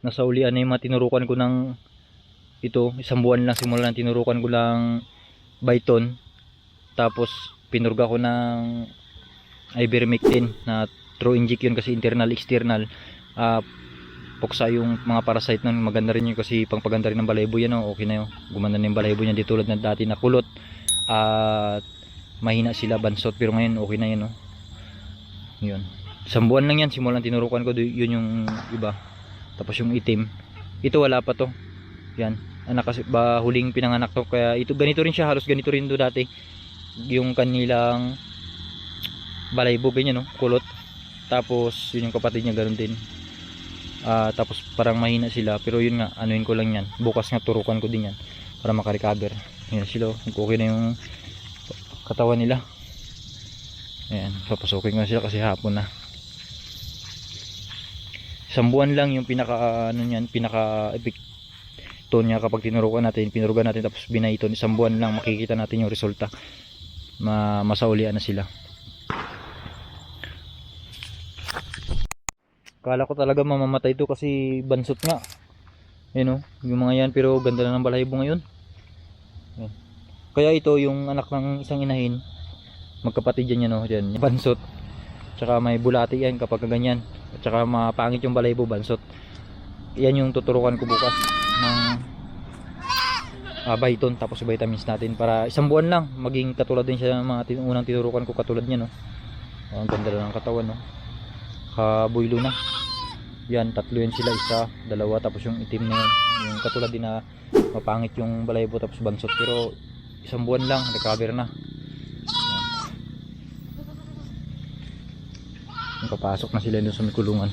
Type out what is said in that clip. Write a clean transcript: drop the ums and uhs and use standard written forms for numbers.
nasaulian na yung mga tinurukan ko ng ito, isang buwan lang simula ng tinurukan ko lang Byton. Tapos pinurga ko ng ivermectin na true inject yun kasi internal external. Puksa yung mga parasite nun, maganda rin yun kasi pangpaganda rin ng balahibo yan, okay na yun, gumanda na yung balahibo niya, di tulad na dati na kulot at mahina sila bansot, pero ngayon okay na yun, yun, isang buwan lang yan simulan tinurukan ko, yun yung iba. Tapos yung itim, ito wala pa to, yan, anak kasi ba huling pinanganak to, kaya ito ganito rin siya, halos ganito rin to dati yung kanilang balahibo, ganyan kulot. Tapos yun yung kapatid niya ganoon din. Tapos parang mahina sila, pero yun nga, anuin ko lang yan, bukas nga turukan ko din yan para makarecover. Yan sila, okay na yung katawan nila. Ayan, papasukin ko na sila kasi hapon na. Isang buwan lang yung pinaka ano niyan, pinaka epekto niya kapag tinurukan natin, pinurugan natin tapos binaiton. Isang buwan lang makikita natin yung resulta. Masaulian na sila. Kala ko talaga mamamatay ito kasi bansot nga. Yun yung mga yan, pero ganda na ng balahibo ngayon. Yan. Kaya ito yung anak ng isang inahin, magkapatid yan yan, yung bansot. Tsaka may bulati yan kapag ganyan. At tsaka mapangit yung balahibo, bansot. Yan yung tuturukan ko bukas ng Byton, tapos vitamins natin para isang buwan lang maging katulad din siya ng mga unang tinurukan ko, katulad niya ang ganda lang ng katawan kabuylo na. Yan, tatlo yan sila, isa, dalawa, tapos yung itim na yun, yung katulad din na mapangit yung balahibo tapos bansot, pero isang buwan lang recover na. Yan. Papasok na sila dun sa may kulungan.